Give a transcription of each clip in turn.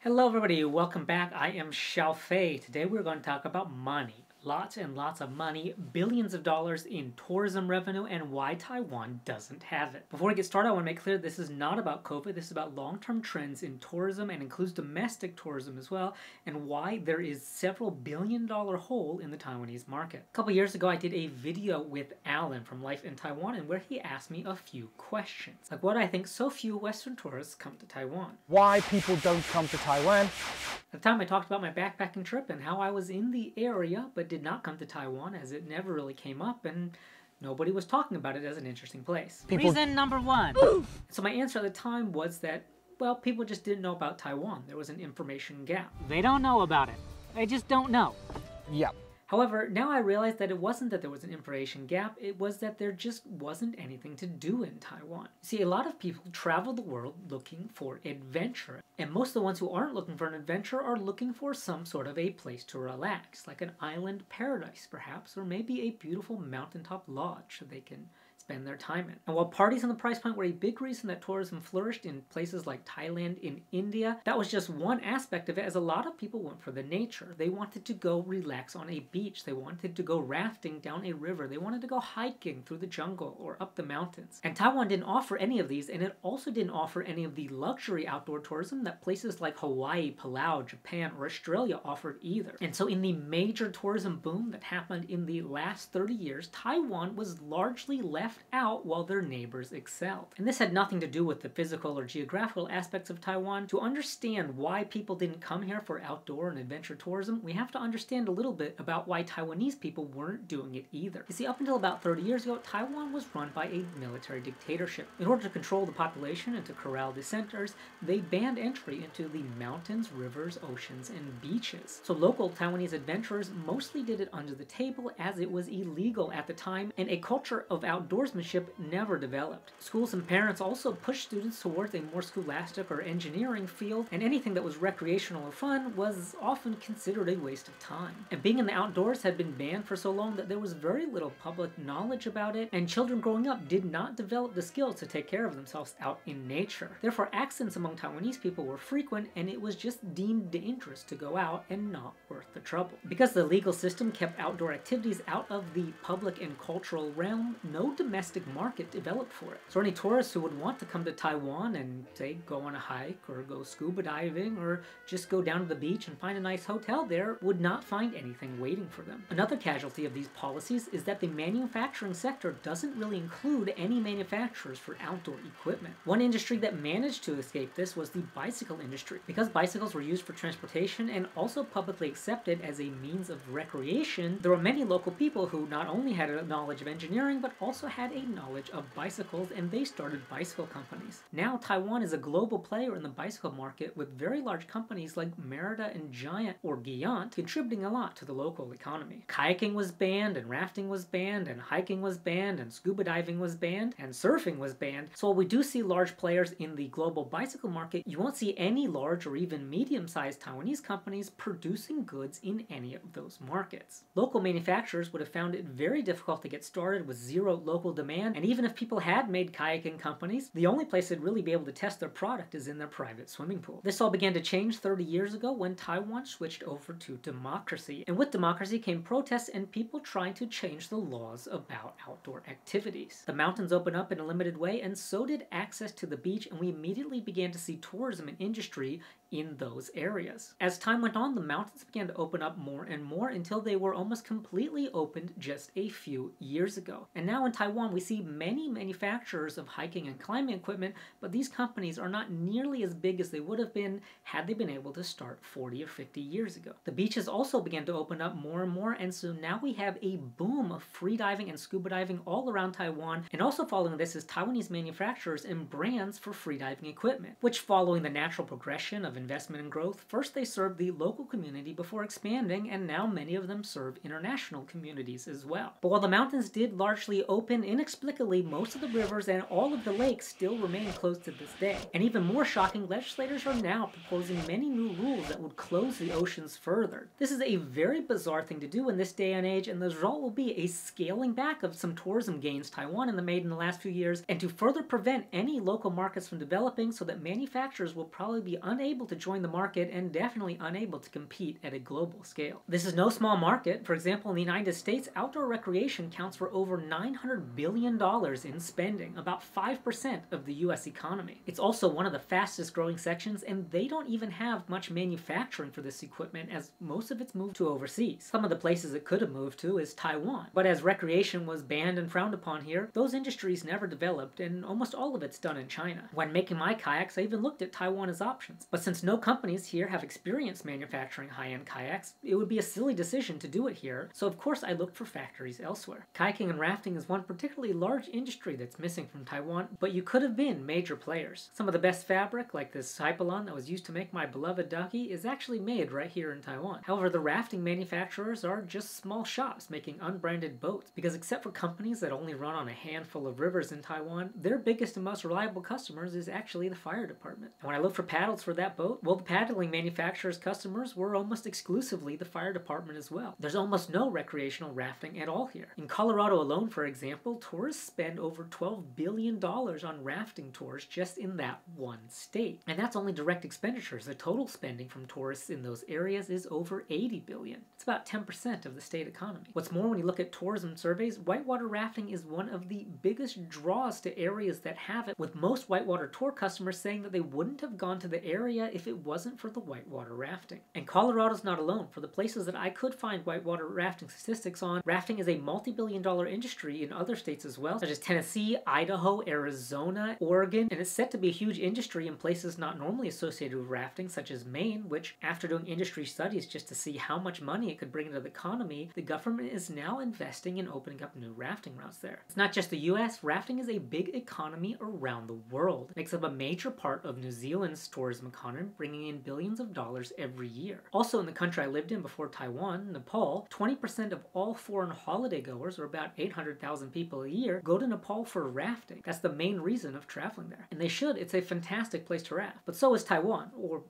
Hello everybody, welcome back. I am Xiaofei. Today we're going to talk about money. Lots and lots of money, billions of dollars in tourism revenue, and why Taiwan doesn't have it. Before we get started, I want to make clear this is not about COVID. This is about long-term trends in tourism and includes domestic tourism as well, and why there is several billion-dollar hole in the Taiwanese market. A couple years ago, I did a video with Alan from Life in Taiwan, and where he asked me a few questions, like what I think so few Western tourists come to Taiwan. Why people don't come to Taiwan. At the time, I talked about my backpacking trip and how I was in the area, but did not come to Taiwan as it never really came up and nobody was talking about it as an interesting place. Reason number one. So my answer at the time was that, well, people just didn't know about Taiwan. There was an information gap. They don't know about it. They just don't know. Yep. However, now I realize that it wasn't that there was an information gap, it was that there just wasn't anything to do in Taiwan. See, a lot of people travel the world looking for adventure, and most of the ones who aren't looking for an adventure are looking for some sort of a place to relax, like an island paradise perhaps, or maybe a beautiful mountaintop lodge that they can spend their time in. And while parties and the price point were a big reason that tourism flourished in places like Thailand, in India, that was just one aspect of it, as a lot of people went for the nature. They wanted to go relax on a beach. They wanted to go rafting down a river. They wanted to go hiking through the jungle or up the mountains. And Taiwan didn't offer any of these, and it also didn't offer any of the luxury outdoor tourism that places like Hawaii, Palau, Japan, or Australia offered either. And so in the major tourism boom that happened in the last 30 years, Taiwan was largely left out while their neighbors excelled. And this had nothing to do with the physical or geographical aspects of Taiwan. To understand why people didn't come here for outdoor and adventure tourism, we have to understand a little bit about why Taiwanese people weren't doing it either. You see, up until about 30 years ago, Taiwan was run by a military dictatorship. In order to control the population and to corral dissenters, they banned entry into the mountains, rivers, oceans, and beaches. So local Taiwanese adventurers mostly did it under the table as it was illegal at the time, and a culture of outdoorsmanship never developed. Schools and parents also pushed students towards a more scholastic or engineering field, and anything that was recreational or fun was often considered a waste of time. And being in the outdoors had been banned for so long that there was very little public knowledge about it, and children growing up did not develop the skills to take care of themselves out in nature. Therefore, accidents among Taiwanese people were frequent, and it was just deemed dangerous to go out and not worth the trouble. Because the legal system kept outdoor activities out of the public and cultural realm, no domestic market developed for it. So any tourists who would want to come to Taiwan and, say, go on a hike or go scuba diving or just go down to the beach and find a nice hotel there would not find anything waiting for them. Another casualty of these policies is that the manufacturing sector doesn't really include any manufacturers for outdoor equipment. One industry that managed to escape this was the bicycle industry. Because bicycles were used for transportation and also publicly accepted as a means of recreation, there were many local people who not only had a knowledge of engineering but also had a knowledge of bicycles, and they started bicycle companies. Now Taiwan is a global player in the bicycle market with very large companies like Merida and Giant or Giant contributing a lot to the local economy. Kayaking was banned, and rafting was banned, and hiking was banned, and scuba diving was banned, and surfing was banned. So while we do see large players in the global bicycle market, you won't see any large or even medium-sized Taiwanese companies producing goods in any of those markets. Local manufacturers would have found it very difficult to get started with zero local demand, and even if people had made kayaking companies, the only place they'd really be able to test their product is in their private swimming pool. This all began to change 30 years ago when Taiwan switched over to democracy, and with democracy came protests and people trying to change the laws about outdoor activities. The mountains opened up in a limited way, and so did access to the beach, and we immediately began to see tourism and industry in those areas. As time went on, the mountains began to open up more and more until they were almost completely opened just a few years ago. And now in Taiwan, we see many manufacturers of hiking and climbing equipment, but these companies are not nearly as big as they would have been had they been able to start 40 or 50 years ago. The beaches also began to open up more and more, and so now we have a boom of free diving and scuba diving all around Taiwan, and also following this is Taiwanese manufacturers and brands for free diving equipment, which, following the natural progression of investment and growth, first they served the local community before expanding, and now many of them serve international communities as well. But while the mountains did largely open inexplicably, most of the rivers and all of the lakes still remain closed to this day. And even more shocking, legislators are now proposing many new rules that would close the oceans further. This is a very bizarre thing to do in this day and age, and the result will be a scaling back of some tourism gains Taiwan made in the last few years, and to further prevent any local markets from developing so that manufacturers will probably be unable to join the market and definitely unable to compete at a global scale. This is no small market. For example, in the United States, outdoor recreation counts for over $900 billion in spending, about 5% of the US economy. It's also one of the fastest growing sections, and they don't even have much manufacturing for this equipment, as most of it's moved to overseas. Some of the places it could have moved to is Taiwan. But as recreation was banned and frowned upon here, those industries never developed, and almost all of it's done in China. When making my kayaks, I even looked at Taiwan as options. But since no companies here have experience manufacturing high-end kayaks, it would be a silly decision to do it here, so of course I looked for factories elsewhere. Kayaking and rafting is one particularly large industry that's missing from Taiwan, but you could have been major players. Some of the best fabric, like this hypalon that was used to make my beloved ducky, is actually made right here in Taiwan. However, the rafting manufacturers are just small shops making unbranded boats, because except for companies that only run on a handful of rivers in Taiwan, their biggest and most reliable customers is actually the fire department. And when I looked for paddles for that boat, well, the paddling manufacturer's customers were almost exclusively the fire department as well. There's almost no recreational rafting at all here. In Colorado alone, for example, tourists spend over $12 billion on rafting tours just in that one state. And that's only direct expenditures. The total spending from tourists in those areas is over $80 billion. It's about 10% of the state economy. What's more, when you look at tourism surveys, whitewater rafting is one of the biggest draws to areas that have it, with most whitewater tour customers saying that they wouldn't have gone to the area if it wasn't for the whitewater rafting. And Colorado's not alone. For the places that I could find whitewater rafting statistics on, rafting is a multi-billion-dollar industry in other states as well, such as Tennessee, Idaho, Arizona, Oregon, and it's set to be a huge industry in places not normally associated with rafting, such as Maine, which, after doing industry studies just to see how much money it could bring into the economy, the government is now investing in opening up new rafting routes there. It's not just the US, rafting is a big economy around the world. It makes up a major part of New Zealand's tourism economy, bringing in billions of dollars every year. Also, in the country I lived in before Taiwan, Nepal, 20% of all foreign holiday goers, or about 800,000 people a year, go to Nepal for rafting. That's the main reason of traveling there. And they should. It's a fantastic place to raft. But so is Taiwan, or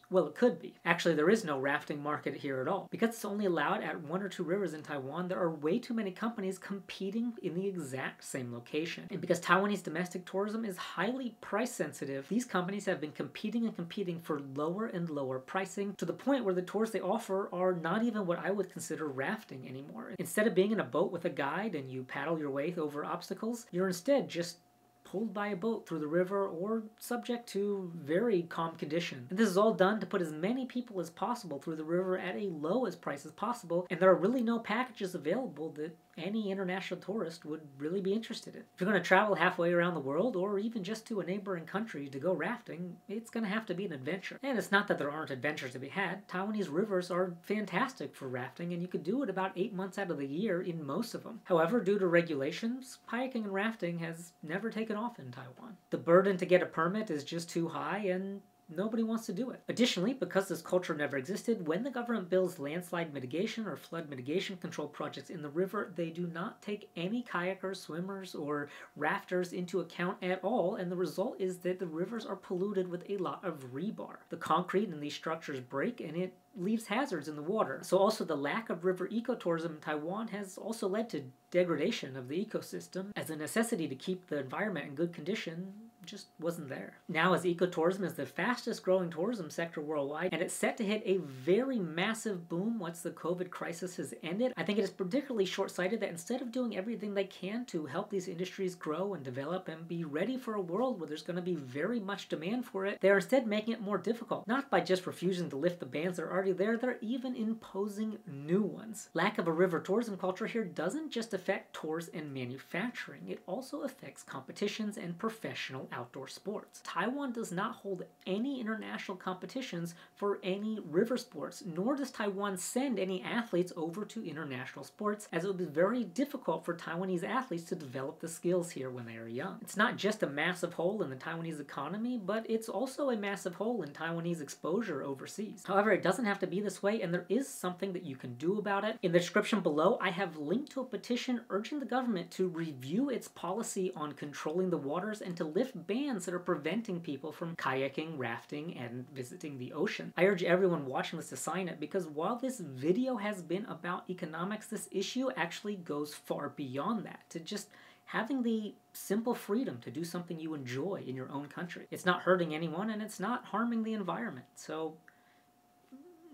well, it could be. Actually, there is no rafting market here at all. Because it's only allowed at 1 or 2 rivers in Taiwan, there are way too many companies competing in the exact same location. And because Taiwanese domestic tourism is highly price sensitive, these companies have been competing and competing for lower and lower pricing, to the point where the tours they offer are not even what I would consider rafting anymore. Instead of being in a boat with a guide and you paddle your way over obstacles, you're instead just pulled by a boat through the river or subject to very calm conditions. And this is all done to put as many people as possible through the river at a lowest price as possible, and there are really no packages available that any international tourist would really be interested in. If you're going to travel halfway around the world, or even just to a neighboring country to go rafting, it's going to have to be an adventure. And it's not that there aren't adventures to be had. Taiwanese rivers are fantastic for rafting, and you could do it about 8 months out of the year in most of them. However, due to regulations, kayaking and rafting has never taken off in Taiwan. The burden to get a permit is just too high, and nobody wants to do it. Additionally, because this culture never existed, when the government builds landslide mitigation or flood mitigation control projects in the river, they do not take any kayakers, swimmers, or rafters into account at all, and the result is that the rivers are polluted with a lot of rebar. The concrete in these structures break, and it leaves hazards in the water. So also the lack of river ecotourism in Taiwan has also led to degradation of the ecosystem, as the necessity to keep the environment in good condition just wasn't there. Now, as ecotourism is the fastest growing tourism sector worldwide, and it's set to hit a very massive boom once the COVID crisis has ended, I think it is particularly short-sighted that instead of doing everything they can to help these industries grow and develop and be ready for a world where there's going to be very much demand for it, they're instead making it more difficult. Not by just refusing to lift the bans that are already there, they're even imposing new ones. Lack of a river tourism culture here doesn't just affect tours and manufacturing, it also affects competitions and professional outdoor sports. Taiwan does not hold any international competitions for any river sports, nor does Taiwan send any athletes over to international sports, as it would be very difficult for Taiwanese athletes to develop the skills here when they are young. It's not just a massive hole in the Taiwanese economy, but it's also a massive hole in Taiwanese exposure overseas. However, it doesn't have to be this way, and there is something that you can do about it. In the description below, I have linked to a petition urging the government to review its policy on controlling the waters and to lift bans that are preventing people from kayaking, rafting, and visiting the ocean. I urge everyone watching this to sign it, because while this video has been about economics, this issue actually goes far beyond that, to just having the simple freedom to do something you enjoy in your own country. It's not hurting anyone, and it's not harming the environment. So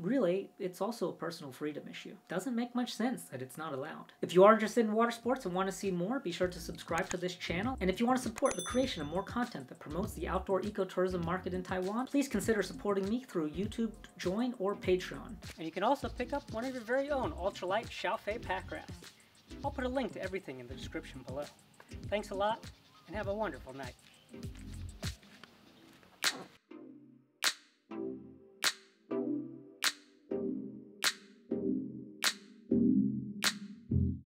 really, it's also a personal freedom issue. Doesn't make much sense that it's not allowed. If you are interested in water sports and want to see more, be sure to subscribe to this channel. And if you want to support the creation of more content that promotes the outdoor ecotourism market in Taiwan, please consider supporting me through YouTube, Join, or Patreon. And you can also pick up one of your very own ultralight Xiaofei pack rafts. I'll put a link to everything in the description below. Thanks a lot, and have a wonderful night.